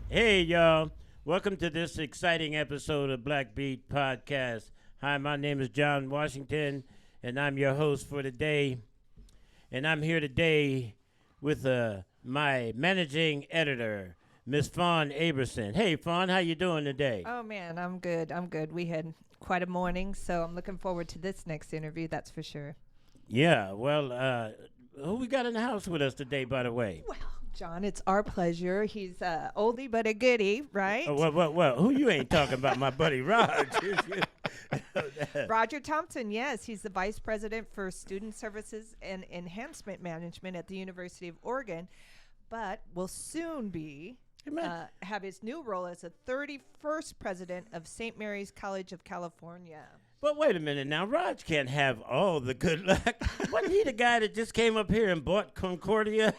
Hey, y'all. Welcome to this exciting episode of Black Beat Podcast. Hi, my name is John Washington, and I'm your host for today. And I'm here today with my managing editor, Miss Fawn Aberson. Hey, Fawn, how you doing today? Oh man, I'm good. I'm good. We had quite a morning, so I'm looking forward to this next interview. That's for sure. Yeah, well, who we got in the house with us today, by the way? Well, John, it's our pleasure. He's oldie but a goodie, right? Well, who you ain't talking about, my buddy Raj? Roger Thompson. Yes, he's the vice president for student services and enhancement management at the University of Oregon, but will soon be have his new role as the 31st president of St. Mary's College of California. But wait a minute now, Raj can't have all the good luck. Wasn't he the guy that just came up here and bought Concordia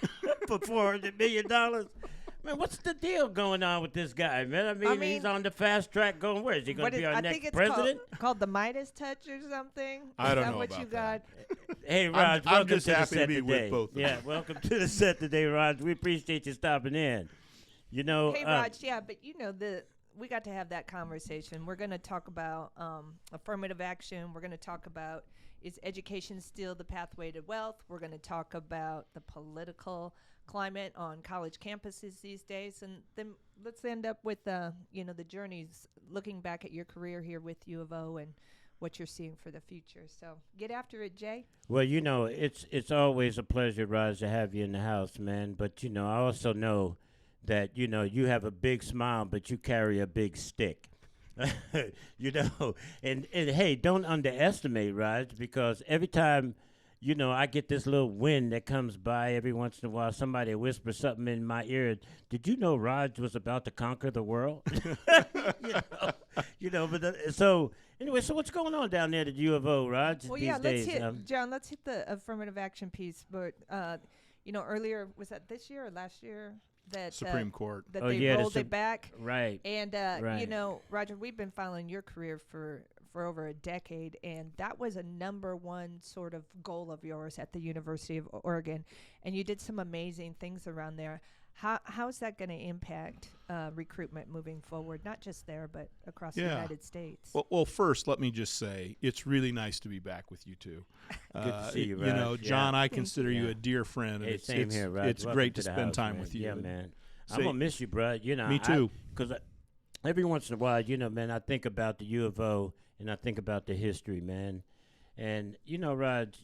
for $400 million? Man, what's the deal going on with this guy, man? I mean he's on the fast track going, where is he going to be our next president? Called the Midas touch or something? I don't Is that know what about you that. got? Hey, Raj, I'm welcome just to the happy to set be today. with both of Yeah, them. welcome to the set today, Raj. We appreciate you stopping in. You know, Hey, Raj, yeah, but you know, we got to have that conversation. We're going to talk about affirmative action. We're going to talk about, is education still the pathway to wealth? We're going to talk about the political climate on college campuses these days. And then let's end up with, the journeys, looking back at your career here with U of O and what you're seeing for the future. So get after it, Jay. well, you know, it's always a pleasure, Raj, to have you in the house, man. But, you know, I also know that, you know, you have a big smile, but you carry a big stick. You know, and hey, don't underestimate Raj, because every time, you know, I get this little wind that comes by every once in a while. Somebody whispers something in my ear. Did you know Raj was about to conquer the world? So anyway, so what's going on down there at U of O, Raj? Well, these yeah, days? John, let's hit the affirmative action piece. But, earlier, was that this year or last year? That Supreme Court. that Oh, they yeah, rolled it back. Right. And Right. Roger, we've been following your career for over a decade, and that was a number one sort of goal of yours at the University of Oregon, and you did some amazing things around there. How's that going to impact recruitment moving forward, not just there, but across the United States? Well, first, let me just say it's really nice to be back with you two. Good to see you, You know, Raj. John, I Thank consider you. you a dear friend, and Hey, same here, Raj. it's Welcome great to the spend house, time man. with you. Yeah, man. I'm Say- gonna miss you, bro. You know, Me too. Because every once in a while, you know, man, I think about the U of O and I think about the history, man. And you know, Raj,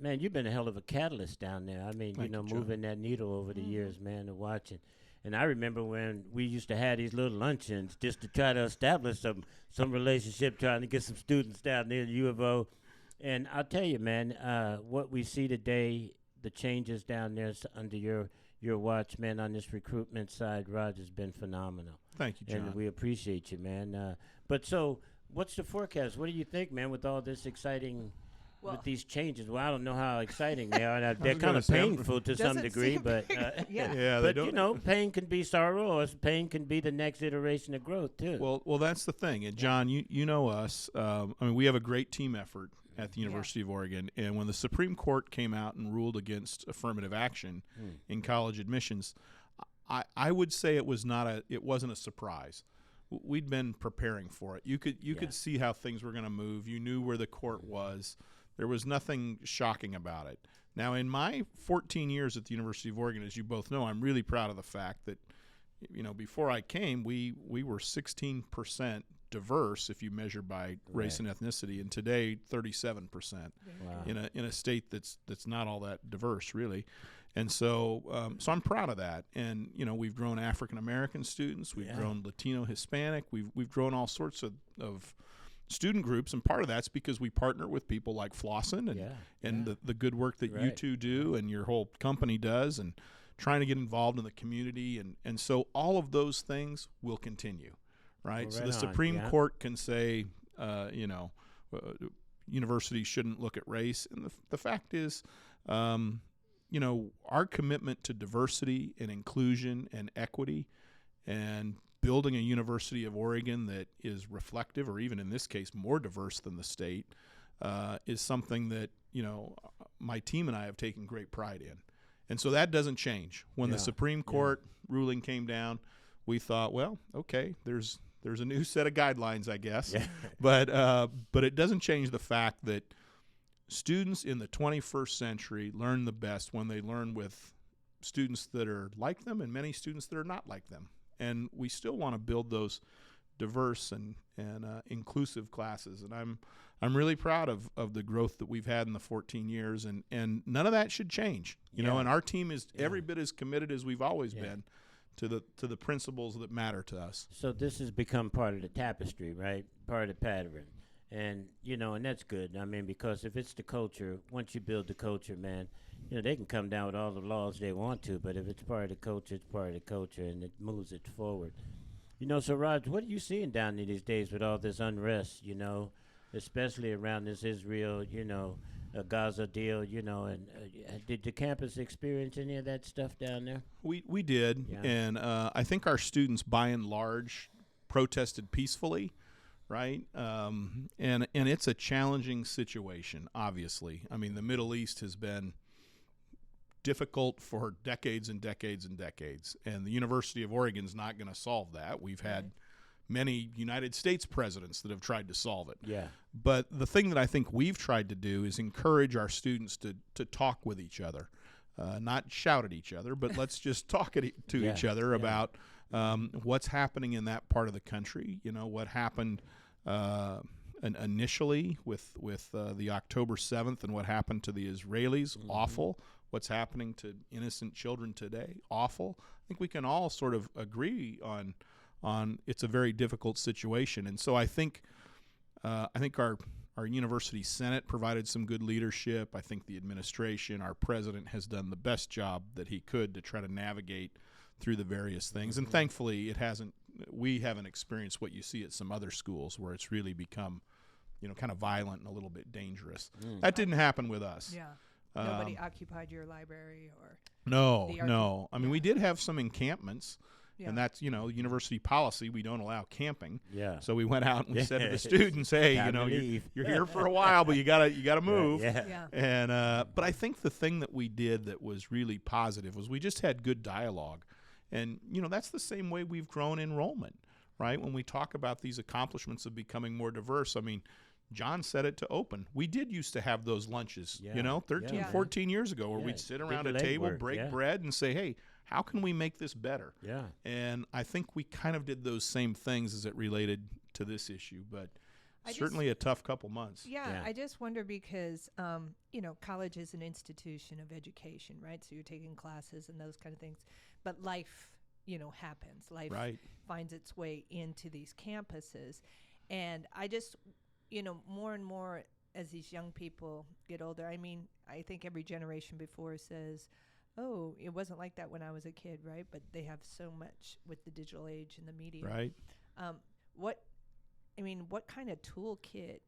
man, you've been a hell of a catalyst down there. I mean, Thank you know, you, John. moving that needle over the years, man, and watching. And I remember when we used to have these little luncheons just to try to establish some relationship, trying to get some students down there at U of O. And I'll tell you, man, what we see today, the changes down there under your watch, man, on this recruitment side, Raj, has been phenomenal. Thank you, John. And we appreciate you, man. But so, what's the forecast? What do you think, man, with all this exciting, Well- with these changes? Well, I don't know how exciting they are. They're gonna kind of say, painful to some Doesn't degree, seem but yeah. Yeah, they but don't. you know, pain can be sorrow, or pain can be the next iteration of growth too. Well, that's the thing. And John, you know us. I mean, we have a great team effort at the University of Oregon. And when the Supreme Court came out and ruled against affirmative action in college admissions, I would say it wasn't a surprise. We'd been preparing for it. You could see how things were going to move. You knew where the court was. There was nothing shocking about it. Now, in my 14 years at the University of Oregon, as you both know, I'm really proud of the fact that, you know, before I came, we were 16% diverse if you measure by race and ethnicity, and today 37% Wow. in a state that's not all that diverse, really. And so I'm proud of that. And you know, we've grown African American students, we've grown Latino, Hispanic, we've grown all sorts of student groups, and part of that's because we partner with people like Flossin and the good work that you two do and your whole company does, and trying to get involved in the community, and so all of those things will continue, right? Well, So right the on, Supreme yeah. Court can say, universities shouldn't look at race, and the fact is, you know, our commitment to diversity and inclusion and equity, and building a University of Oregon that is reflective, or even in this case more diverse than the state, is something that, you know, my team and I have taken great pride in. And so that doesn't change. When the Supreme Court ruling came down, we thought, well, okay, there's a new set of guidelines, I guess. Yeah. But it doesn't change the fact that students in the 21st century learn the best when they learn with students that are like them and many students that are not like them. And we still want to build those diverse and inclusive classes. And I'm really proud of the growth that we've had in the 14 years, and none of that should change. You know, and our team is every bit as committed as we've always been to the principles that matter to us. So this has become part of the tapestry, right? Part of the pattern. And, you know, and that's good. I mean, because if it's the culture, once you build the culture, man, you know, they can come down with all the laws they want to, but if it's part of the culture, it's part of the culture, and it moves it forward. You know, so, Raj, what are you seeing down there these days with all this unrest, you know, especially around this Israel, you know, Gaza deal, you know, and did the campus experience any of that stuff down there? We did, and I think our students, by and large, protested peacefully. Right, and it's a challenging situation. Obviously, I mean, the Middle East has been difficult for decades and decades and decades, and the University of Oregon's not going to solve that. We've had many United States presidents that have tried to solve it. Yeah. But the thing that I think we've tried to do is encourage our students to talk with each other, not shout at each other, but let's just talk to each other about what's happening in that part of the country. You know, what happened initially with the October 7th and what happened to the Israelis, awful. What's happening to innocent children today, awful. I think we can all sort of agree on it's a very difficult situation. And so I think our university senate provided some good leadership. I think the administration, our president, has done the best job that he could to try to navigate through the various things. And thankfully, we haven't experienced what you see at some other schools where it's really become, you know, kind of violent and a little bit dangerous. That didn't happen with us. Yeah. Nobody occupied your library or No. I mean, we did have some encampments. Yeah. And that's, you know, university policy. We don't allow camping. Yeah. So we went out and we said to the students, "Hey, you know, you're here for a while, but you gotta move." Yeah. And but I think the thing that we did that was really positive was we just had good dialogue, and you know, that's the same way we've grown enrollment, right? When we talk about these accomplishments of becoming more diverse, I mean, John said it to open. We did used to have those lunches, you know, 13, 14 years ago, where we'd sit around a table, break bread, and say, "Hey, how can we make this better?" Yeah. And I think we kind of did those same things as it related to this issue, but certainly a tough couple months. Yeah, I just wonder because, you know, college is an institution of education, right? So you're taking classes and those kind of things. But life, you know, happens. Life finds its way into these campuses. And I just, you know, more and more as these young people get older, I mean, I think every generation before says, "Oh, it wasn't like that when I was a kid," right? But they have so much with the digital age and the media. Right. What kind of toolkit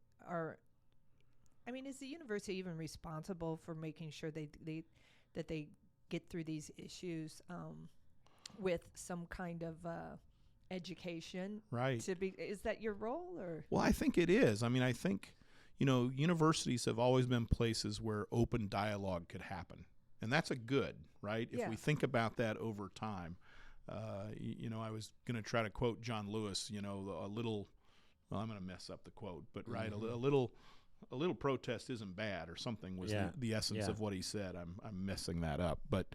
is the university even responsible for making sure that they get through these issues with some kind of education? Right. Is that your role or? Well, I think it is. I mean, I think, you know, universities have always been places where open dialogue could happen. And that's a good, right? If we think about that over time, you know, I was going to try to quote John Lewis, you know, I'm going to mess up the quote, but right, a little protest isn't bad or something was the essence of what he said. I'm messing that up. But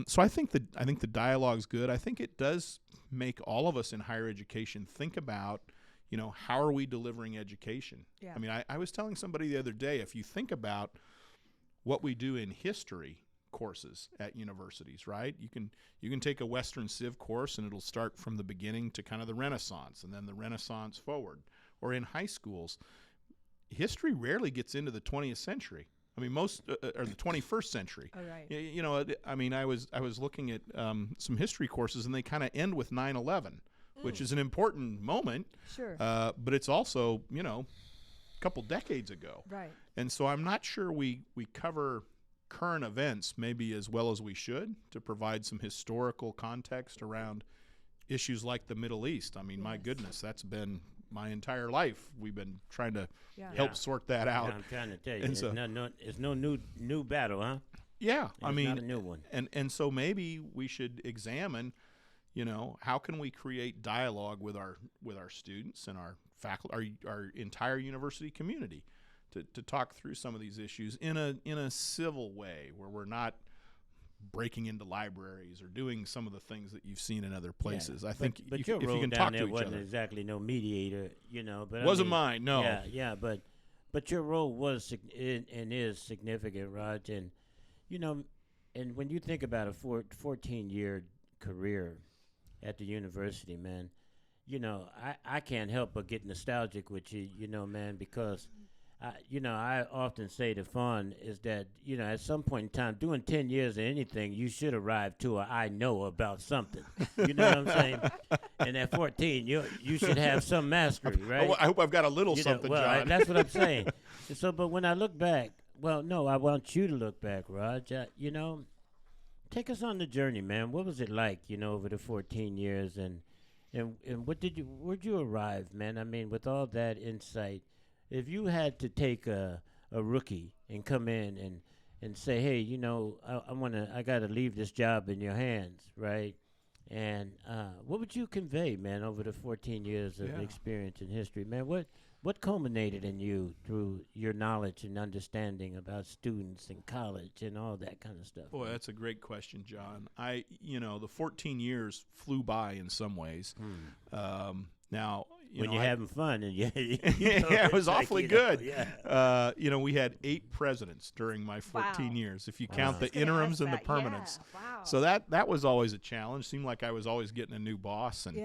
so I think the dialogue's good. I think it does make all of us in higher education think about, you know, how are we delivering education? Yeah. I mean, I was telling somebody the other day, if you think about what we do in history courses at universities, right? You can take a Western Civ course and it'll start from the beginning to kind of the Renaissance and then the Renaissance forward. Or in high schools, history rarely gets into the 20th century. I mean, most or the 21st century. Oh, right. You know, I mean, I was looking at some history courses and they kind of end with 9/11, which is an important moment. Sure. But it's also, you know, a couple decades ago. Right. And so I'm not sure we cover current events maybe as well as we should to provide some historical context around issues like the Middle East. I mean, my goodness, that's been my entire life. We've been trying to help sort that out. Yeah, I'm trying to tell you, it's no new battle, huh? Yeah, It's not a new one. And so maybe we should examine, how can we create dialogue with our students and our faculty, our entire university community, to talk through some of these issues in a civil way, where we're not breaking into libraries or doing some of the things that you've seen in other places. I think but if your you role can down talk there to each wasn't other. exactly no mediator, but Wasn't mine, no. Yeah, but your role was and is significant, Raj, and and when you think about a 14-year career at the university, man, I can't help but get nostalgic with you, man, because I often say to Fawn is that, at some point in time, doing 10 years of anything, you should arrive to a I know about something. You know what I'm saying? And at 14, you should have some mastery, right? I hope I've got a little something, John. That's what I'm saying. So, but when I look back, well, no, I want you to look back, Raj. Take us on the journey, man. What was it like, over the 14 years, and where'd you arrive, man? I mean, with all that insight, if you had to take a rookie and come in and say, hey, I got to leave this job in your hands, right? And what would you convey, man, over the 14 years of experience in history, man? What culminated in you through your knowledge and understanding about students and college and all that kind of stuff? Boy, that's a great question, John. The 14 years flew by in some ways. Now, when you're having fun, and it was awfully good. Yeah. We had 8 presidents during my 14 years, if you count the interims and the permanents. Yeah. Wow. So that was always a challenge. Seemed like I was always getting a new boss, and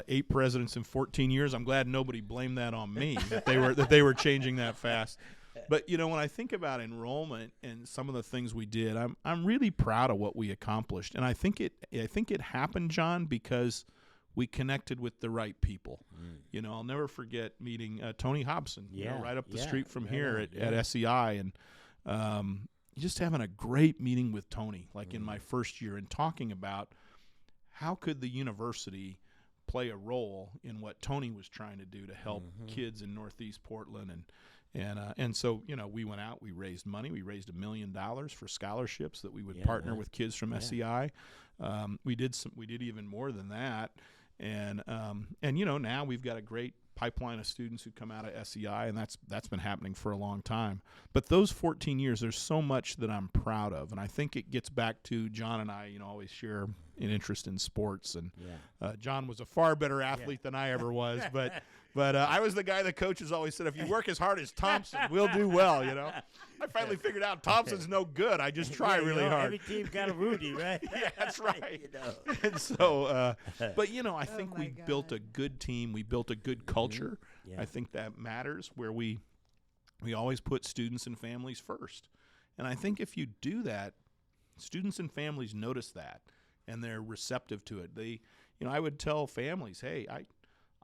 8 presidents in 14 years. I'm glad nobody blamed that on me that they were changing that fast. But when I think about enrollment and some of the things we did, I'm really proud of what we accomplished, and I think it happened, John, because we connected with the right people. I'll never forget meeting Tony Hobson, right up the street from here at SEI, and just having a great meeting with Tony, like in my first year, and talking about how could the university play a role in what Tony was trying to do to help kids in Northeast Portland. And so, we went out, we raised money. We raised $1 million for scholarships that we would partner with kids from SEI. We did even more than that. And now we've got a great pipeline of students who come out of SEI, and that's been happening for a long time. But those 14 years, there's so much that I'm proud of, and I think it gets back to John and I, always share an interest in sports, and John was a far better athlete than I ever was, but I was the guy the coaches always said, if you work as hard as Thompson, we'll do well, I finally figured out Thompson's no good. I just try really hard. Every team's got a Rudy, right? Yeah, that's right. And so, but I think we built a good team. We built a good culture. Yeah. I think that matters, where we always put students and families first. And I think if you do that, students and families notice that, and they're receptive to it. I would tell families, hey,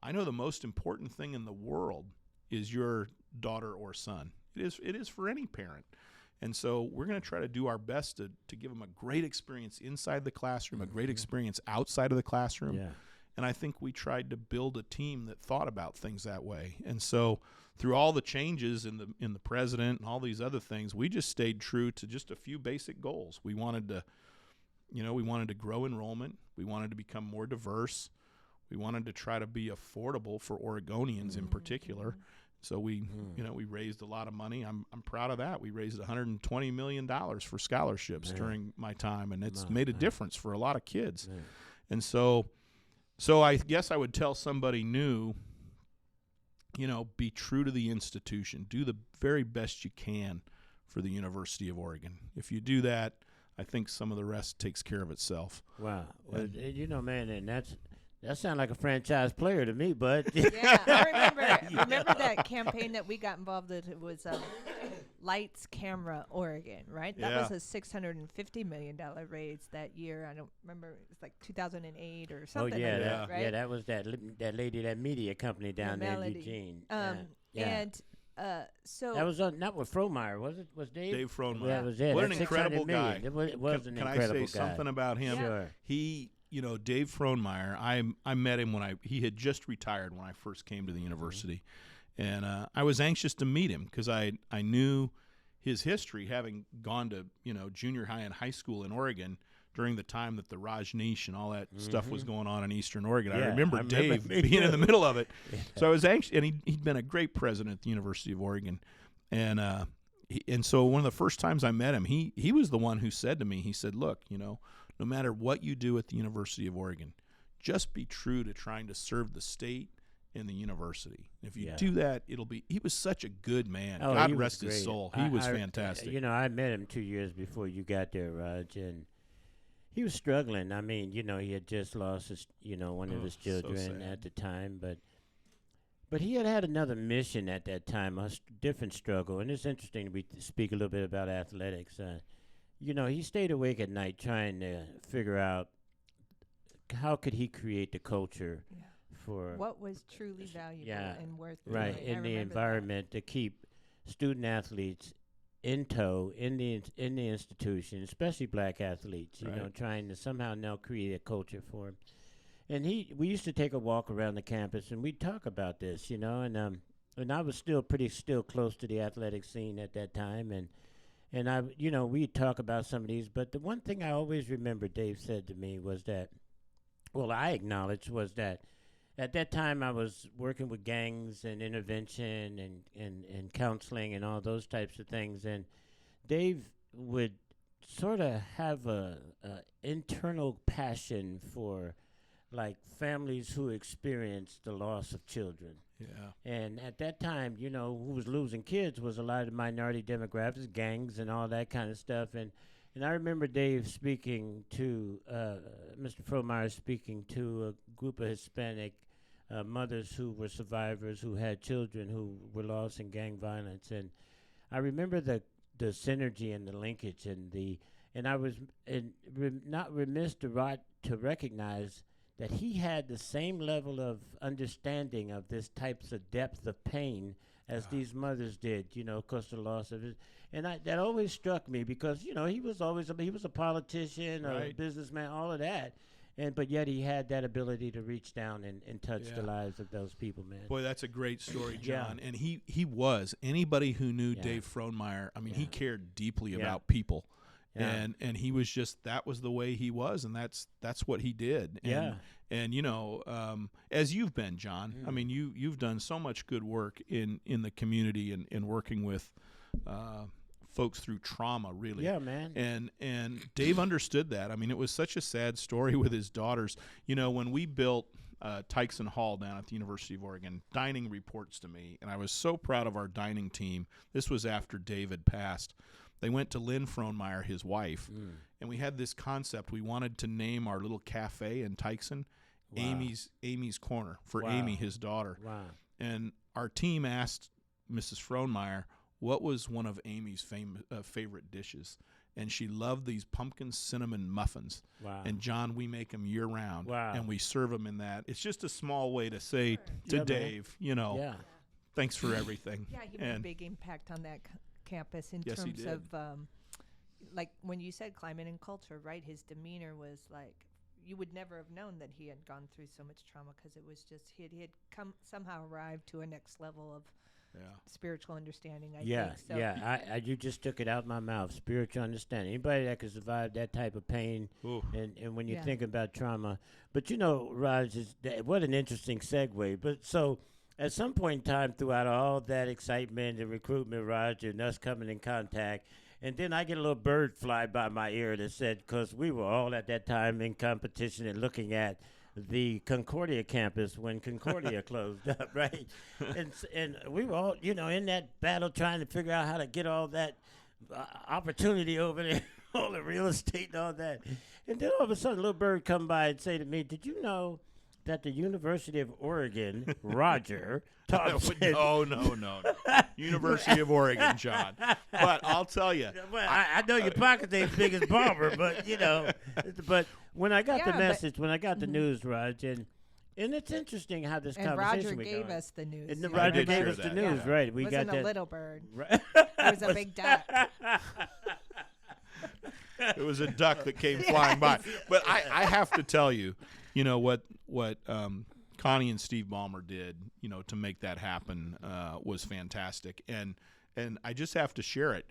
I know the most important thing in the world is your daughter or son. It is for any parent. And so we're going to try to do our best to give them a great experience inside the classroom, a great experience outside of the classroom. Yeah. And I think we tried to build a team that thought about things that way. And so through all the changes in the president and all these other things, we just stayed true to just a few basic goals. We wanted to grow enrollment. We wanted to become more diverse. We wanted to try to be affordable for Oregonians in particular. So we raised a lot of money. I'm proud of that. We raised $120 million for scholarships during my time, and it's made a difference for a lot of kids. And so I guess I would tell somebody new, be true to the institution. Do the very best you can for the University of Oregon. If you do that, I think some of the rest takes care of itself. Wow. Well, man, and that sounds like a franchise player to me, bud. Yeah, I remember that campaign that we got involved in. It was Lights, Camera, Oregon, right? That was a $650 million raise that year. I don't remember. It's like 2008 or something like that, right? Yeah, that was that lady, that media company down there in Eugene. And so that was not with Frohmeyer, was it? Was Dave? Dave Frohmeyer. Yeah, it was it. What an incredible guy. It was an incredible guy. Can I say something about him? Sure. Dave Frohmeyer, I met him he had just retired when I first came to the university. And I was anxious to meet him because I knew his history, having gone to junior high and high school in Oregon during the time that the Rajneesh and all that stuff was going on in Eastern Oregon. Yeah, I remember Dave being in the middle of it. So I was anxious, and he'd been a great president at the University of Oregon. And so one of the first times I met him, he was the one who said to me, he said, look, no matter what you do at the University of Oregon, just be true to trying to serve the state and the university. If you do that, he was such a good man. Oh, God rest his soul. He was fantastic. I met him 2 years before you got there, Raj, and he was struggling. I mean, he had just lost his, one of his children at the time, but he had another mission at that time, a different struggle. And it's interesting to speak a little bit about athletics. He stayed awake at night trying to figure out how could he create the culture for what was truly valuable and worth right doing. in the environment to keep student athletes in tow in the institution, especially black athletes. Trying to somehow now create a culture for him. And we used to take a walk around the campus and we'd talk about this, and I was still close to the athletic scene at that time, and I we'd talk about some of these, but the one thing I always remember Dave said to me was that, I acknowledged was that at that time I was working with gangs and intervention and counseling and all those types of things, and Dave would sort of have a internal passion for like families who experienced the loss of children. Yeah. And at that time, who was losing kids was a lot of minority demographics, gangs and all that kind of stuff. And I remember Dave speaking to, Mr. Fromeyer speaking to a group of Hispanic mothers who were survivors who had children who were lost in gang violence. And I remember the synergy and the linkage and I was not remiss to recognize that he had the same level of understanding of this types of depth of pain as these mothers did, because the loss of it. And that always struck me because, he was a politician, a businessman, all of that. But yet he had that ability to reach down and touch the lives of those people, man. Boy, that's a great story, John. And he was. Anybody who knew Dave Fromeyer, he cared deeply about people. Yeah. And he was just, that was the way he was, and that's what he did. And as you've been, John, you've done so much good work in the community and working with folks through trauma, really. Yeah, man. And Dave understood that. It was such a sad story with his daughters. When we built Tyson Hall down at the University of Oregon, dining reports to me, and I was so proud of our dining team. This was after Dave had passed. They went to Lynn Fromeyer, his wife, and we had this concept. We wanted to name our little cafe in Tyson Amy's Corner for Amy, his daughter. Wow. And our team asked Mrs. Fromeyer what was one of Amy's favorite dishes. And she loved these pumpkin cinnamon muffins. Wow. And, John, we make them year-round. Wow. And we serve them in that. It's just a small way to say to Dave, thanks for everything. Yeah, he made a big impact on that campus in terms of like when you said climate and culture, right? His demeanor was like you would never have known that he had gone through so much trauma because it was just he had somehow arrived to a next level of spiritual understanding. I think. So. I you just took it out of my mouth. Spiritual understanding. Anybody that could survive that type of pain, and when you think about trauma, but Raj, what an interesting segue. But so. At some point in time, throughout all that excitement and recruitment, Raj, and us coming in contact, and then I get a little bird fly by my ear that said, because we were all at that time in competition and looking at the Concordia campus when Concordia closed up, right? And we were all, in that battle trying to figure out how to get all that opportunity over there, all the real estate and all that. And then all of a sudden, a little bird come by and say to me, did you know that the University of Oregon, Roger Thompson. No. University of Oregon, John. But I'll tell you. Well, I know your pocket's ain't big as Bomber, but, But when I got the message, when I got the news, Raj, and it's interesting how this conversation Roger gave us the news. And Roger gave us the news, right. We got a little bird. Right. It was a big duck. It was a duck that came flying by. But I have to tell you, what Connie and Steve Ballmer did, to make that happen was fantastic. And I just have to share it.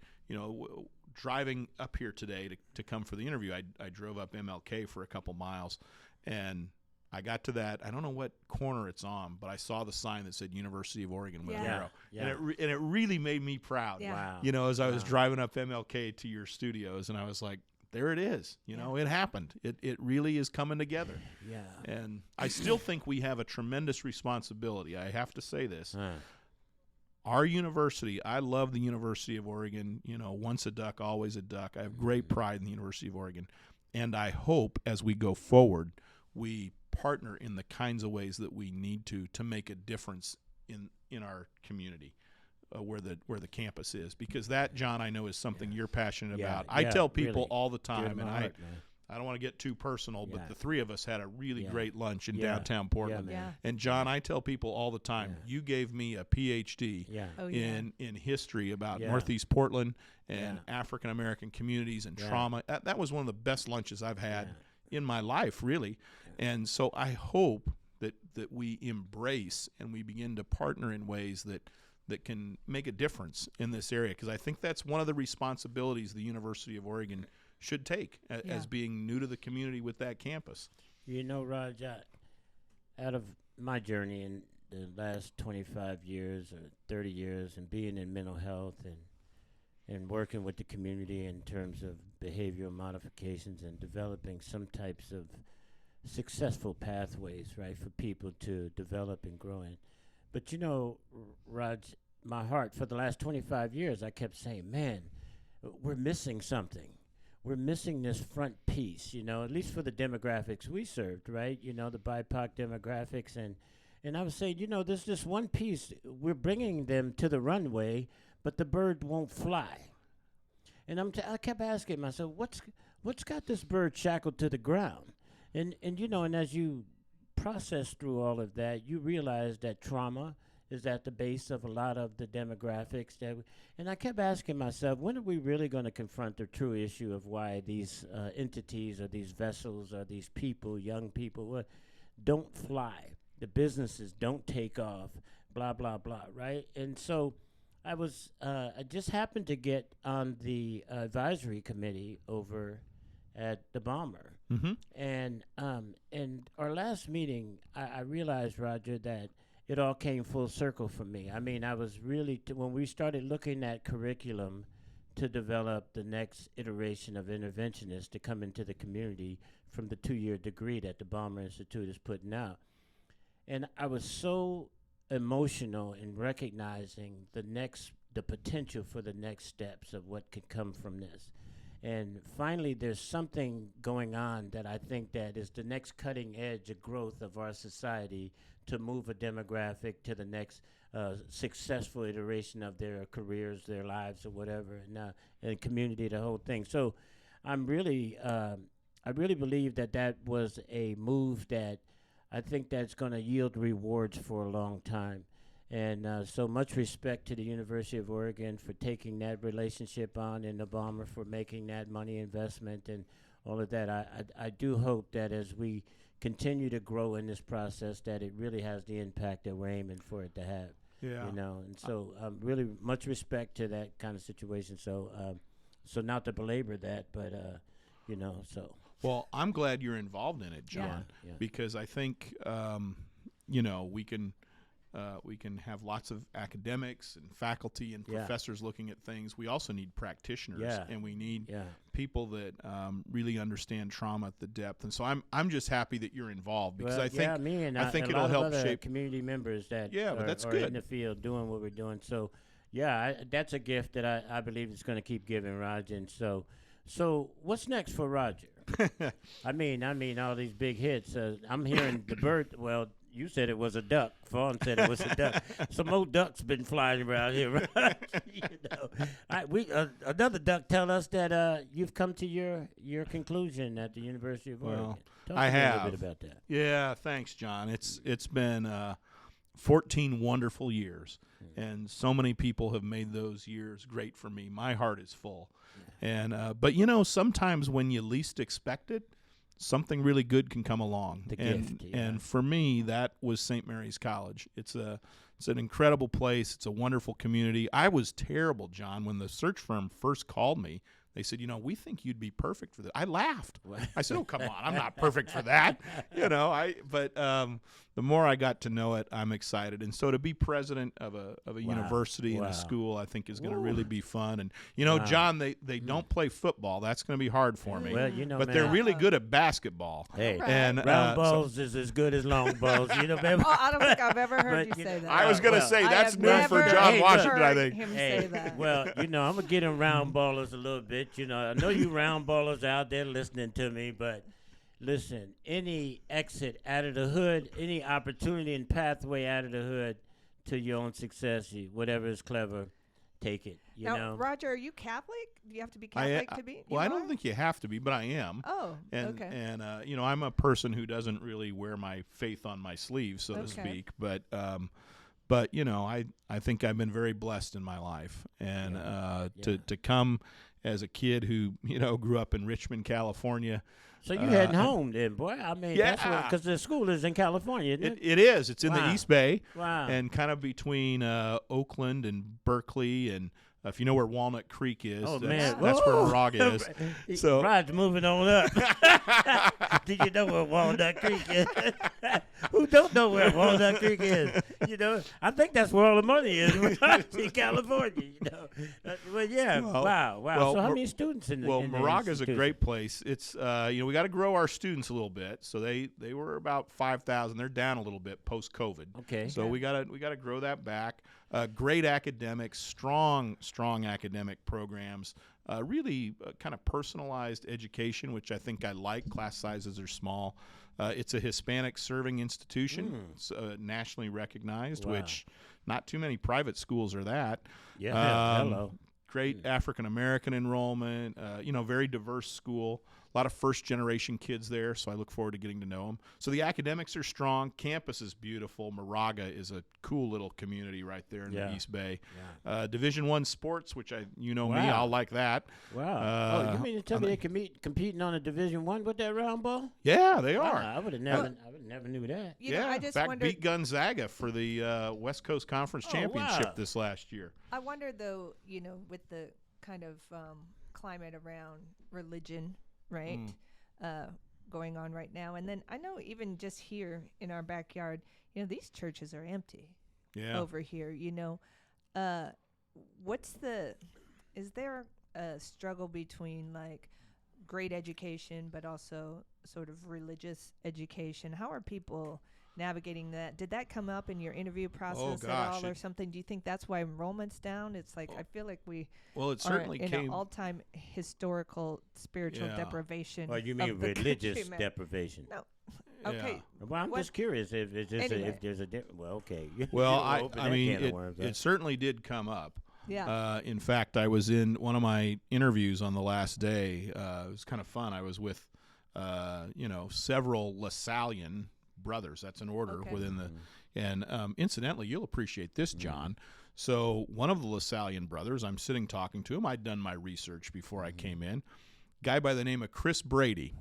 driving up here today to come for the interview, I drove up MLK for a couple miles, and I got to that. I don't know what corner it's on, but I saw the sign that said University of Oregon with an arrow, and it really made me proud. Yeah. Wow. You know, as I was driving up MLK to your studios, and I was like, there it is. You know, it happened. It really is coming together. Yeah. And I still think we have a tremendous responsibility. I have to say this. Our university, I love the University of Oregon. You know, once a duck, always a duck. I have great pride in the University of Oregon. And I hope as we go forward, we partner in the kinds of ways that we need to make a difference in our community. Where the campus is, because that, John, I know is something you're passionate about. I tell people all the time, and I don't want to get too personal, but the three of us had a really great lunch in downtown Portland. And John, I tell people all the time, you gave me a PhD in history about Northeast Portland and African American communities and trauma. That was one of the best lunches I've had in my life, really. And so I hope that we embrace and we begin to partner in ways that can make a difference in this area, because I think that's one of the responsibilities the University of Oregon should take as being new to the community with that campus. You know, Raj, out of my journey in the last 25 years or 30 years and being in mental health and working with the community in terms of behavioral modifications and developing some types of successful pathways, right, for people to develop and grow in. But, you know, Raj, my heart, for the last 25 years, I kept saying, man, we're missing something. We're missing this front piece, you know, at least for the demographics we served, right? You know, the BIPOC demographics. And I was saying, you know, there's this one piece. We're bringing them to the runway, but the bird won't fly. And I kept asking myself, what's got this bird shackled to the ground? And you know, and as you process through all of that, you realize that trauma is at the base of a lot of the demographics and I kept asking myself, when are we really going to confront the true issue of why these entities or these vessels or these people, young people, don't fly, the businesses don't take off, blah blah blah, right? And so I just happened to get on the advisory committee over at the Bomber. Mm-hmm. And our last meeting, I realized, Roger, that it all came full circle for me. I mean, I was really, when we started looking at curriculum to develop the next iteration of interventionists to come into the community from the 2-year degree that the Bomber Institute is putting out. And I was so emotional in recognizing the potential for the next steps of what could come from this. And finally, there's something going on that I think that is the next cutting edge of growth of our society to move a demographic to the next successful iteration of their careers, their lives, or whatever, and community, the whole thing. So I really believe that was a move that I think that's going to yield rewards for a long time. And so much respect to the University of Oregon for taking that relationship on, and the Bomber for making that money investment and all of that. I do hope that as we continue to grow in this process, that it really has the impact that we're aiming for it to have. Yeah. You know, and so really much respect to that kind of situation. So not to belabor that, but you know, so. Well, I'm glad you're involved in it, John, because I think you know, we can have lots of academics and faculty and professors looking at things. We also need practitioners, and we need people that really understand trauma at the depth. And so I'm just happy that you're involved, because I think it'll help shape community members that are in the field doing what we're doing. So that's a gift that I believe is going to keep giving, Roger. And so what's next for Roger? I mean all these big hits. I'm hearing the bird. Well, you said it was a duck. Fawn said it was a duck. Some old ducks been flying around here, right? You know, another duck tell us that you've come to your conclusion at the University of Oregon. Talk I have a little bit about that. Yeah, thanks, John. It's been 14 wonderful years, and so many people have made those years great for me. My heart is full, and but you know, sometimes when you least expect it, something really good can come along. And for me, that was St. Mary's College. It's an incredible place. It's a wonderful community. I was terrible, John, when the search firm first called me. they said, we think you'd be perfect for this. I laughed. I said, oh, come on, I'm not perfect for that. But the more I got to know it, I'm excited. And so to be president of a university and a school, I think is going to really be fun. And, John, they don't play football. That's going to be hard for me. Well, but man, they're really good at basketball. Hey, and round balls is as good as long balls. Baby. Oh, I don't think I've ever heard you say that. I was going to say that's new for John Washington, I think. Him say that. Well, I'm going to get in round ballers a little bit. I know you round ballers out there listening to me, but listen, any exit out of the hood, any opportunity and pathway out of the hood to your own success, whatever is clever, take it. Now, Roger, are you Catholic? Do you have to be Catholic to be? Well, I don't think you have to be, but I am. Oh, okay. And I'm a person who doesn't really wear my faith on my sleeve, so to speak. But I think I've been very blessed in my life, and to come as a kid who grew up in Richmond, California. So you heading home then, boy? I mean, that's because the school is in California, isn't it? It is. It's in the East Bay. Wow. And kind of between Oakland and Berkeley, and if you know where Walnut Creek is, that's where Moraga is. So Rod's moving on up. Did you know where Walnut Creek is? Who don't know where Walnut Creek is? I think that's where all the money is in California. But yeah, wow. Well, so how many students in the? Well, Moraga is a great place. It's we got to grow our students a little bit. So they were about 5,000. They're down a little bit post COVID. Okay. So we got to grow that back. Great academics, strong academic programs. Really kind of personalized education, which I think I like. Class sizes are small. It's a Hispanic serving institution. It's nationally recognized, which not too many private schools are that. Yeah, hello. Great African American enrollment. Very diverse school. A lot of first-generation kids there, so I look forward to getting to know them. So the academics are strong. Campus is beautiful. Moraga is a cool little community right there in the East Bay. Yeah. Division I sports, which me, I'll like that. Wow. You mean to tell me they're competing on a Division I with that round ball? Yeah, they are. I would have never knew that. I just in fact, wondered, beat Gonzaga for the West Coast Conference Championship this last year. I wonder, though, with the kind of climate around religion, right, going on right now. And then I know even just here in our backyard, these churches are empty over here, is there a struggle between like great education but also sort of religious education? How are people navigating that? Did that come up in your interview process at all or something? Do you think that's why enrollment's down? It's like I feel like we it certainly in came an all-time historical spiritual deprivation. Well, you mean religious deprivation? No. Okay. Well, I'm just curious if there's a well, okay. Well, I mean, it certainly did come up. Yeah. In fact, I was in one of my interviews on the last day. It was kind of fun. I was with, several LaSallian brothers. That's an order within the, and incidentally, you'll appreciate this, John. So one of the LaSallian brothers, I'm sitting talking to him. I'd done my research before I came in. Guy by the name of Chris Brady.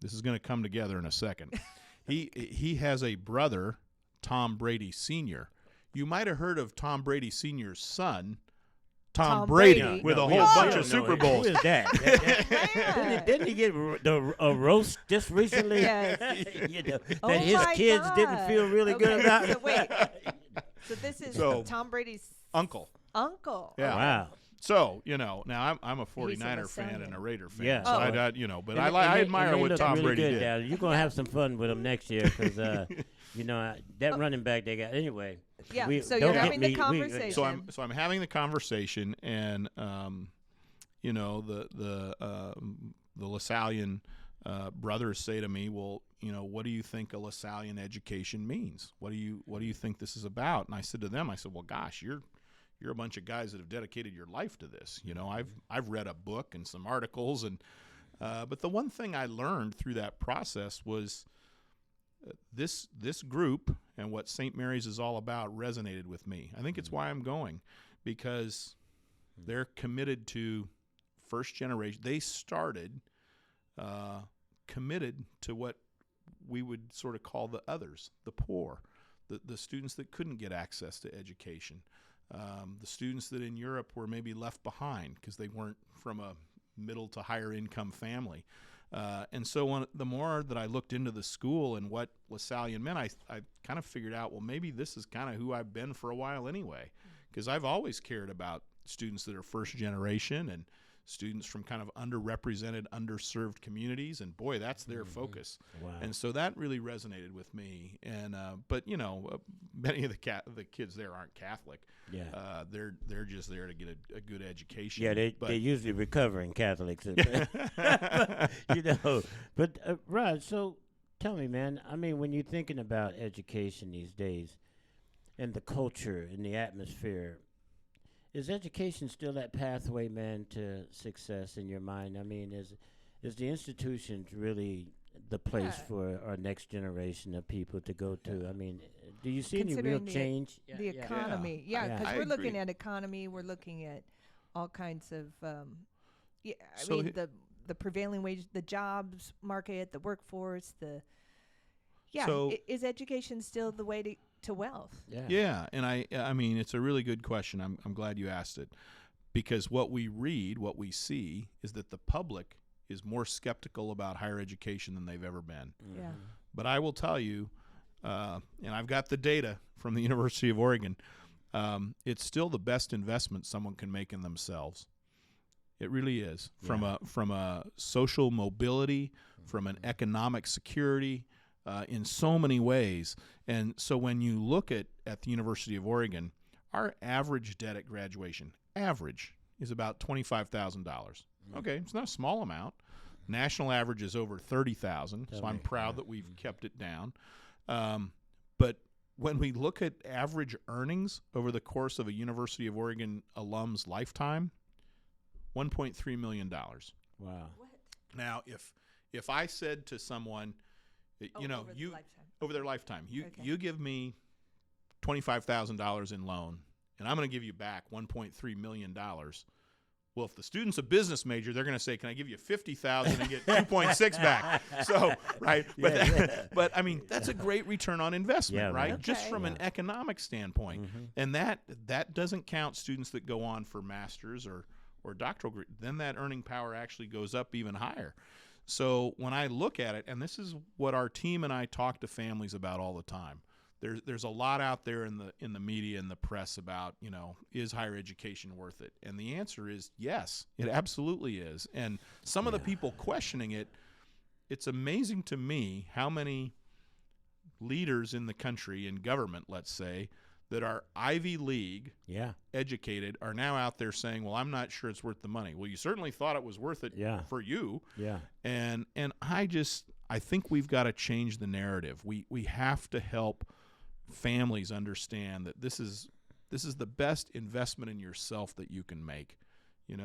This is going to come together in a second. He has a brother, Tom Brady Sr. You might have heard of Tom Brady Sr.'s son, Tom Brady, with a whole bunch of Super Bowls. Who is that? Didn't he get a roast just recently? Yes. That his kids didn't feel really good about. So wait. So this is Tom Brady's uncle. Uncle. Yeah. Wow. So, now I'm a 49er fan and a Raider fan. Yeah. So I admire what Tom Brady did. Dad. You're going to have some fun with him next year because, that running back they got. Anyway. Yeah, so you're having the conversation. So I'm having the conversation, and, the LaSallian brothers say to me, well, what do you think a LaSallian education means? What do you think this is about? And I said to them, well, gosh, you're a bunch of guys that have dedicated your life to this. I've read a book and some articles, and but the one thing I learned through that process was this group and what St. Mary's is all about resonated with me. I think it's why I'm going, because they're committed to first generation. They started committed to what we would sort of call the others, the poor, the students that couldn't get access to education. The students that in Europe were maybe left behind because they weren't from a middle to higher income family. And so the more that I looked into the school and what LaSallian meant, I kind of figured out, well, maybe this is kind of who I've been for a while anyway, because I've always cared about students that are first generation and students from kind of underrepresented, underserved communities, and boy, that's their focus. Wow. And so that really resonated with me. And but many of the kids there aren't Catholic. Yeah. They're just there to get a good education. Yeah, they're usually recovering Catholics. But Rod, so tell me, man, I mean, when you're thinking about education these days and the culture and the atmosphere, is education still that pathway, man, to success in your mind? I mean, is the institutions really the place for our next generation of people to go to? I mean, do you see any real change? The economy, because I we're agree. looking at economy, we're looking at all kinds of, So the prevailing wage, the jobs market, the workforce, So- is education still the way to wealth? Yeah, and I mean, it's a really good question. I'm glad you asked it, because what we read, what we see, is that the public is more skeptical about higher education than they've ever been. Yeah. But I will tell you, and I've got the data from the University of Oregon, it's still the best investment someone can make in themselves. It really is. From a social mobility, from an economic security, in so many ways. And so when you look at the University of Oregon, our average debt at graduation, is about $25,000. Okay, it's not a small amount. National average is over $30,000, so I'm proud that we've kept it down. But when we look at average earnings over the course of a University of Oregon alum's lifetime, $1.3 million. Wow. Now, if I said to someone, over their lifetime, you give me $25,000 in loan, and I'm going to give you back $1.3 million. Well, if the student's a business major, they're going to say, "Can I give you $50,000 and get 2.6 back?" So, right? But I mean, that's a great return on investment, right? Okay. Just from an economic standpoint, and that doesn't count students that go on for masters or doctoral degree. Then that earning power actually goes up even higher. So when I look at it, and this is what our team and I talk to families about all the time. There's a lot out there in the media and the press about, is higher education worth it? And the answer is yes, it absolutely is. And some of the people questioning it, it's amazing to me how many leaders in the country, in government, let's say, that are Ivy League educated are now out there saying, well, I'm not sure it's worth the money. Well, you certainly thought it was worth it for you. Yeah. And I think we've got to change the narrative. We have to help families understand that this is the best investment in yourself that you can make. You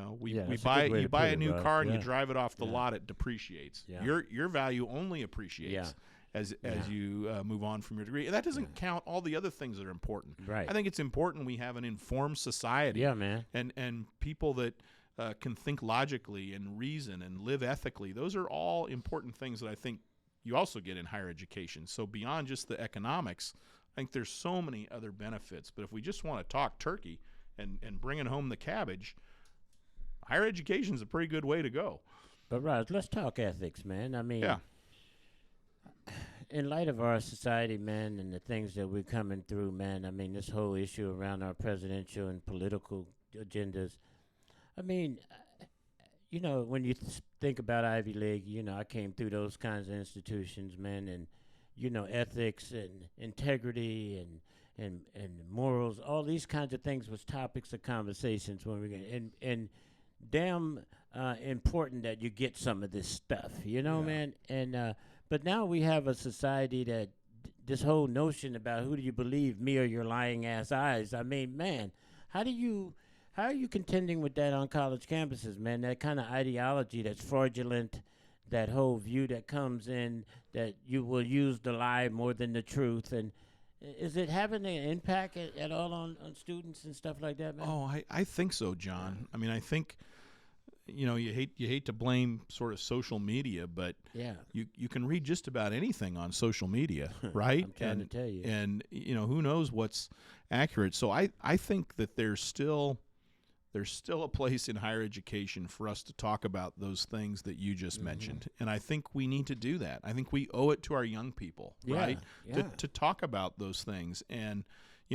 buy a new car and you drive it off the lot, it depreciates. Yeah. Your value only appreciates as you move on from your degree. And that doesn't count all the other things that are important. Right. I think it's important we have an informed society. Yeah, man. And people that can think logically and reason and live ethically. Those are all important things that I think you also get in higher education. So beyond just the economics, I think there's so many other benefits. But if we just want to talk turkey and bringing home the cabbage, higher education is a pretty good way to go. But, Raj, let's talk ethics, man. I mean, in light of our society, man, and the things that we're coming through, man, I mean, this whole issue around our presidential and political agendas, I mean, when you think about Ivy League, I came through those kinds of institutions, man, and, ethics and integrity and morals, all these kinds of things was topics of conversations when we get and damn important that you get some of this stuff, man. And but now we have a society that this whole notion about who do you believe, me or your lying ass eyes. I mean, man, how are you contending with that on college campuses, man? That kind of ideology that's fraudulent, that whole view that comes in that you will use the lie more than the truth, and is it having an impact at all on students and stuff like that, man? Oh, I think so, John. I mean, I think you hate to blame sort of social media, but you can read just about anything on social media, right? I'm trying to tell you. And who knows what's accurate. So I think that there's still there's still a place in higher education for us to talk about those things that you just mentioned. And I think we need to do that. I think we owe it to our young people, right, to talk about those things. And,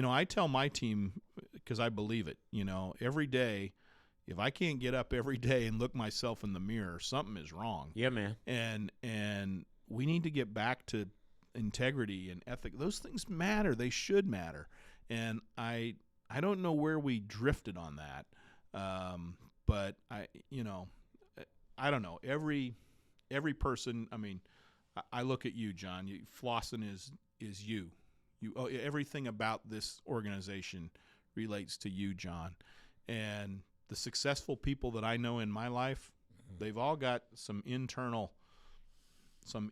I tell my team, because I believe it, every day, if I can't get up every day and look myself in the mirror, something is wrong. Yeah, man. And we need to get back to integrity and ethic. Those things matter. They should matter. And I don't know where we drifted on that. But I don't know. Every person. I mean, I look at you, John. Flossing is you. Everything about this organization relates to you, John. And the successful people that I know in my life, they've all got some internal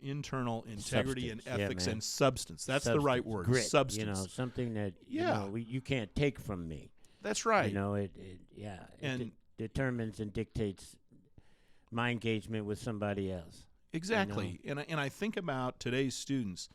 integrity and ethics and substance. That's the right word. Grit, substance. Something that you can't take from me. That's right. It determines and dictates my engagement with somebody else. Exactly. And I think about today's students,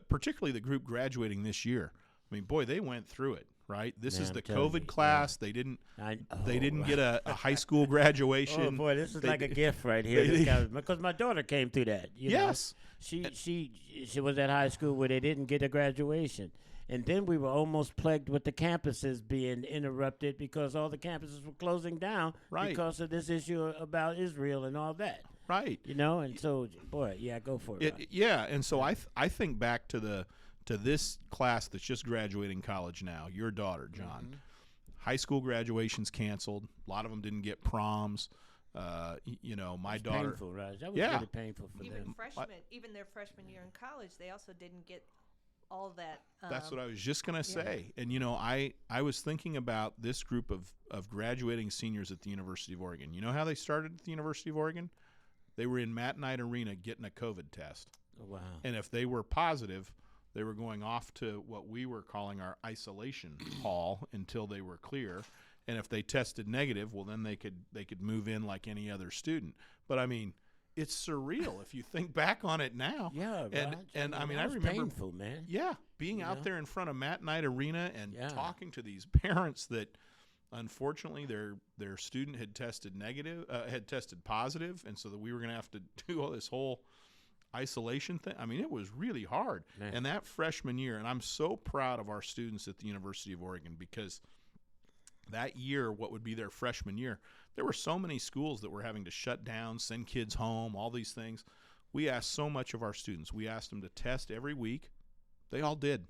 particularly the group graduating this year. I mean, boy, they went through it. Right, this is the COVID class. They didn't get a high school graduation. Oh boy, this is like a gift right here. Because my daughter came through that. Yes, she was at high school where they didn't get a graduation, and then we were almost plagued with the campuses being interrupted because all the campuses were closing down because of this issue about Israel and all that. Right. And so, boy, go for it. And so I think back to this class that's just graduating college now, your daughter, John. High school graduations canceled. A lot of them didn't get proms. My daughter. Painful, right? That was really painful for them. Even their freshman year in college, they also didn't get all that. That's what I was just going to say. And, I was thinking about this group of graduating seniors at the University of Oregon. You know how they started at the University of Oregon? They were in Matt Knight Arena getting a COVID test. Oh, wow. And if they were positive, they were going off to what we were calling our isolation hall until they were clear. And if they tested negative, well, then they could move in like any other student. But I mean, it's surreal if you think back on it now. Yeah, and I remember painful, man. Yeah, being out there in front of Matt Knight Arena and talking to these parents that unfortunately their student had tested positive, and so that we were going to have to do all this whole isolation thing. I mean, it was really hard. Man. And that freshman year, and I'm so proud of our students at the University of Oregon, because that year, what would be their freshman year, there were so many schools that were having to shut down, send kids home, all these things. We asked so much of our students. We asked them to test every week. They all did.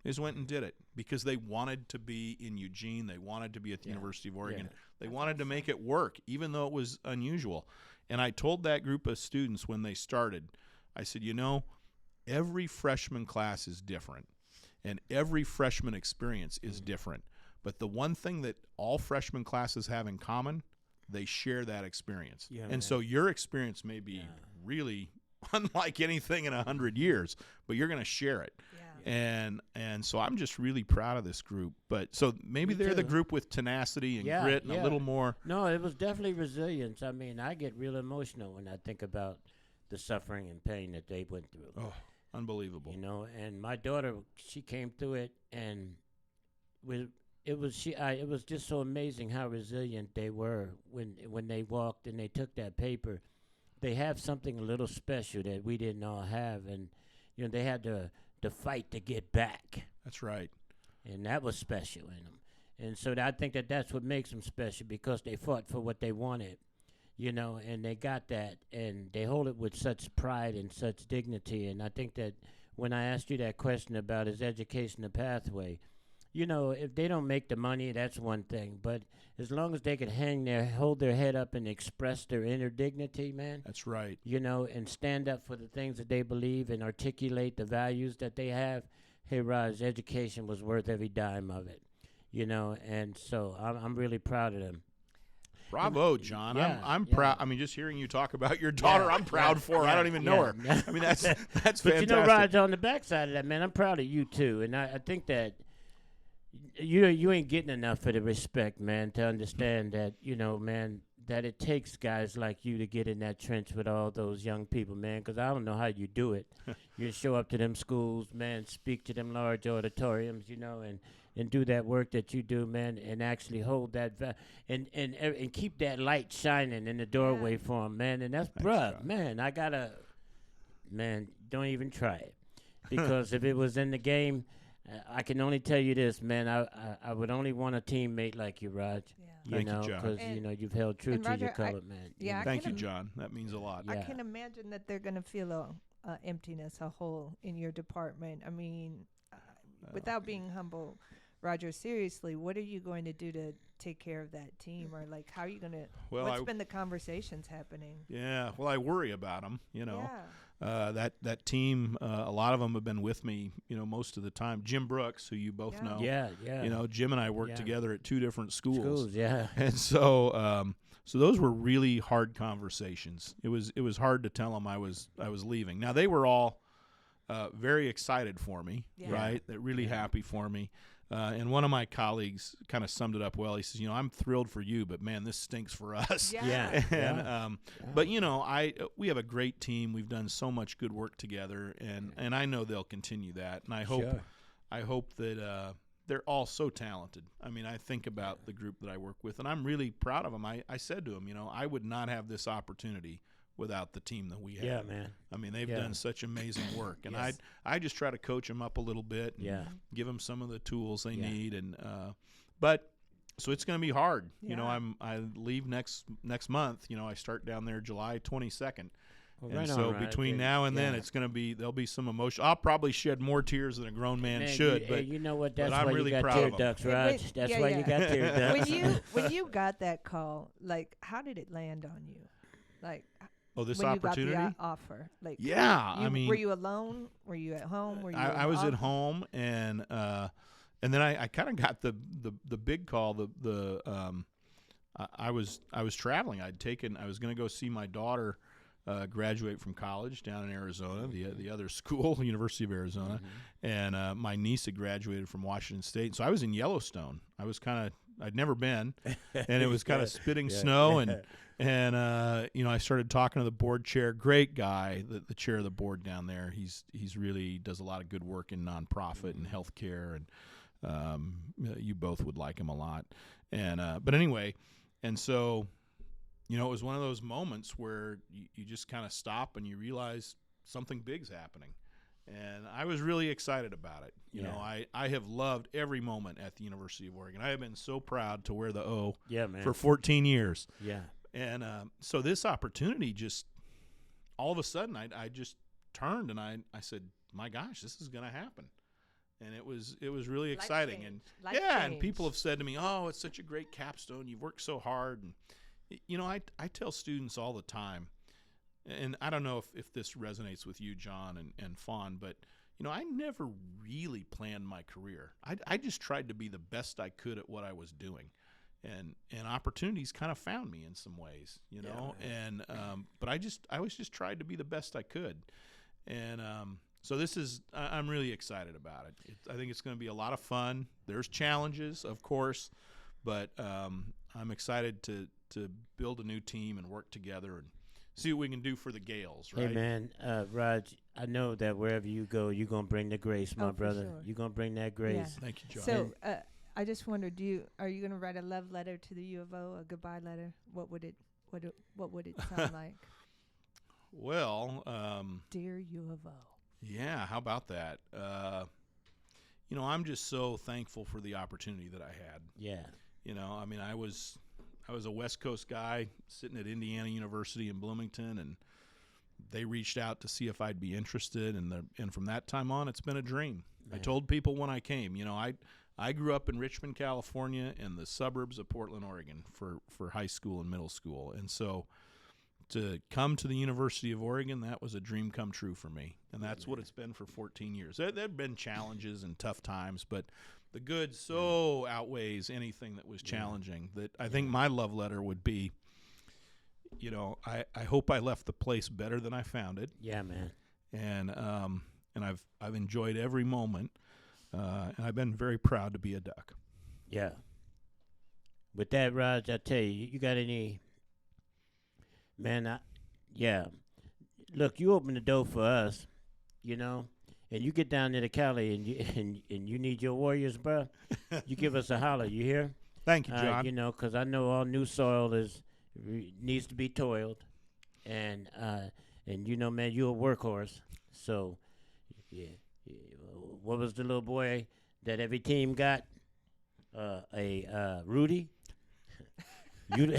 They just went and did it because they wanted to be in Eugene. They wanted to be at the University of Oregon. They wanted to make it work, even though it was unusual. And I told that group of students when they started, I said, every freshman class is different, and every freshman experience is different. But the one thing that all freshman classes have in common, they share that experience. Yeah, and so your experience may be really unlike anything in 100 years, but you're going to share it. Yeah. And so I'm just really proud of this group. But so maybe they're the group with tenacity and grit and a little more. No, it was definitely resilience. I mean, I get real emotional when I think about the suffering and pain that they went through. Oh, unbelievable. And my daughter, she came through it, and it was just so amazing how resilient they were when they walked and they took that paper. They have something a little special that we didn't all have, and they had to fight to get back. That's right. And that was special in them. And so I think that's what makes them special, because they fought for what they wanted, and they got that, and they hold it with such pride and such dignity. And I think that when I asked you that question about is education a pathway, if they don't make the money, that's one thing. But as long as they can hold their head up and express their inner dignity, man. That's right. And stand up for the things that they believe and articulate the values that they have. Hey, Raj, education was worth every dime of it. And so I'm really proud of them. Bravo, John. I'm proud. I mean, just hearing you talk about your daughter, I'm proud for her. I don't even know her. I mean, that's fantastic. But Raj, on the backside of that, man, I'm proud of you too. And I think that you ain't getting enough of the respect, man, to understand that, man, that it takes guys like you to get in that trench with all those young people, man, because I don't know how you do it. You show up to them schools, man, speak to them large auditoriums, and do that work that you do, man, and actually hold that and keep that light shining in the doorway for them, man. And that's, man, man, don't even try it. Because if it was in the game, I can only tell you this, man, I would only want a teammate like you, Raj. Yeah. Thank you, John. Because, you've held true to Roger, your color, man. yeah, Thank you, John. That means a lot. I can imagine that they're going to feel a emptiness, a hole in your department. I mean, without being humble, Roger, seriously, what are you going to do to take care of that team? Or, like, how are you going to what's been the conversations happening? Yeah, well, I worry about them, Yeah. That team, a lot of them have been with me, most of the time. Jim Brooks, who you both know. Yeah. Jim and I worked together at two different schools. Yeah. And so so those were really hard conversations. It was hard to tell them I was leaving. Now, they were all very excited for me, right? They're really happy for me. And one of my colleagues kind of summed it up well. He says, I'm thrilled for you, but man, this stinks for us. Yeah. And but we have a great team. We've done so much good work together, and I know they'll continue that. And I hope that they're all so talented. I mean, I think about the group that I work with, and I'm really proud of them. I said to them, I would not have this opportunity without the team that we have. Yeah, man. I mean, they've done such amazing work, and I just try to coach them up a little bit, and give them some of the tools they need, and but so it's going to be hard. I leave next month. I start down there July 22nd. Well, and so between now and then, it's going to be there'll be some emotion. I'll probably shed more tears than a grown man should, but you know what? That's I'm why really you got proud tear of 'em. ducts, Raj. That's why you got tear ducts. When you got that call, like, how did it land on you? Like, this when opportunity? You got the offer, like, I mean, were you alone? Were you at home? Were you? I was at home, and then I kind of got the big call. I was traveling. I was going to go see my daughter graduate from college down in Arizona, the other school, University of Arizona, and my niece had graduated from Washington State. So I was in Yellowstone. I'd never been, and it was kind of spitting snow, and I started talking to the board chair, great guy, the chair of the board down there. He's really does a lot of good work in nonprofit and healthcare, and you both would like him a lot. And but anyway, and so it was one of those moments where you just kind of stop and you realize something big's happening. And I was really excited about it. I have loved every moment at the University of Oregon. I have been so proud to wear the O for 14 years. Yeah. And so this opportunity just, all of a sudden, I just turned and I said, my gosh, this is going to happen. And it was really exciting. Life and change. And people have said to me, oh, it's such a great capstone. You've worked so hard. And, I tell students all the time, and I don't know if this resonates with you, John and Fawn, but, I never really planned my career. I just tried to be the best I could at what I was doing. And opportunities kind of found me in some ways, and but I was just tried to be the best I could. And so I'm really excited about it. I think it's going to be a lot of fun. There's challenges, of course, but I'm excited to build a new team and work together and see what we can do for the Gales, right? Hey, man, Raj, I know that wherever you go, you're going to bring the grace, my brother. Sure. You're going to bring that grace. Yeah. Thank you, John. So I just wondered, are you going to write a love letter to the U of O, a goodbye letter? What would it sound like? Well, Dear U of O. Yeah, how about that? I'm just so thankful for the opportunity that I had. Yeah. I mean, I was a West Coast guy sitting at Indiana University in Bloomington, and they reached out to see if I'd be interested, and from that time on, it's been a dream. Man. I told people when I came, I grew up in Richmond, California, and the suburbs of Portland, Oregon for high school and middle school, and so to come to the University of Oregon, that was a dream come true for me, and that's what it's been for 14 years. There have been challenges and tough times, but the good so outweighs anything that was challenging that I think my love letter would be, I hope I left the place better than I found it. Yeah, man. And I've enjoyed every moment, and I've been very proud to be a Duck. Yeah. With that, Raj, I tell you, you got any Man, yeah. Look, you open the door for us, you know, and you get down there to Cali and you and you need your Warriors, bro. You give us a holler. You hear? Thank you, John. You know, 'cause I know all new soil needs to be toiled, and you know, man, you're a workhorse. So, yeah. What was the little boy that every team got? Rudy. You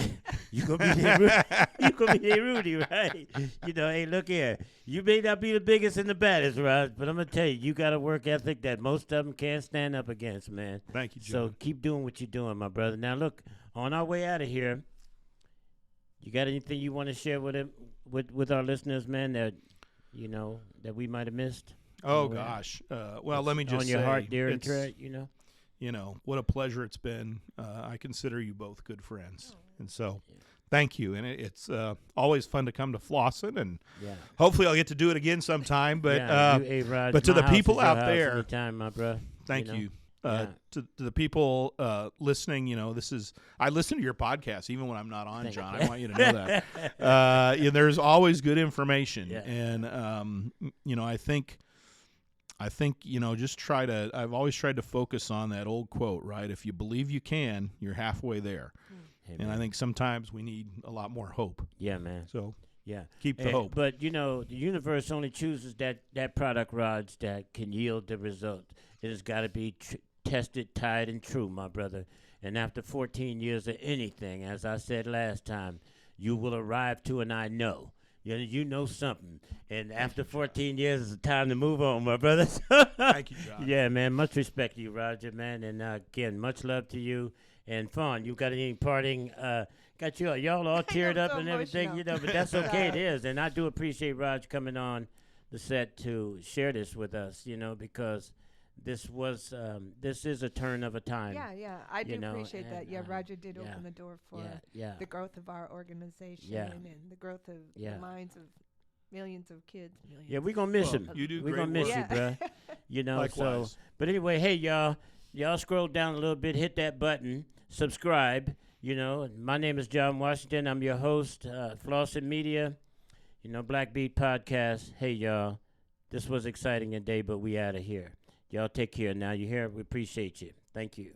you gonna be their you gonna be their Rudy, right? You know, hey, look here. You may not be the biggest and the baddest, Rod, but I'm gonna tell you, you got a work ethic that most of them can't stand up against, man. Thank you, John. So keep doing what you're doing, my brother. Now, look, on our way out of here, you got anything you want to share with our listeners, man? That you know that we might have missed. Oh gosh. Well, let me just on your say, heart, dear and tread. You know, what a pleasure it's been. I consider you both good friends. And so thank you. And it's always fun to come to Flossin, and hopefully I'll get to do it again sometime. But but to the people out there, anytime, my bro. Thank you. To the people listening, you know, I listen to your podcast even when I'm not on, John. I want you to know that. There's always good information. Yeah. And, you know, I think, you know, I've always tried to focus on that old quote, right? If you believe you can, you're halfway there. Hey, and I think sometimes we need a lot more hope. Yeah, man. So yeah, keep the hope. But, you know, the universe only chooses that product, Rods, that can yield the result. It has got to be tested, tried, and true, my brother. And after 14 years of anything, as I said last time, you will arrive to an I know. You know something. And after 14 years, it's time to move on, my brother. Thank you, John. Yeah, man. Much respect to you, Roger, man. And, again, much love to you. And Fawn, you got any parting? Got y'all all teared up and everything, you know, but that's okay. It is. And I do appreciate Roger coming on the set to share this with us, you know, because this is a turn of a time. Yeah. I do appreciate that. Yeah, Roger did open the door for the growth of our organization and the growth of the minds of millions of kids. Yeah, we're going to miss him. You do We're going to miss you, bro. You know, likewise. So. But anyway, hey, y'all scroll down a little bit, hit that button, subscribe. You know, my name is John Washington. I'm your host, Flossin Media, you know, Black Beat Podcast. Hey, y'all, this was exciting a day, but we out of here. Y'all take care now. You hear? We appreciate you. Thank you.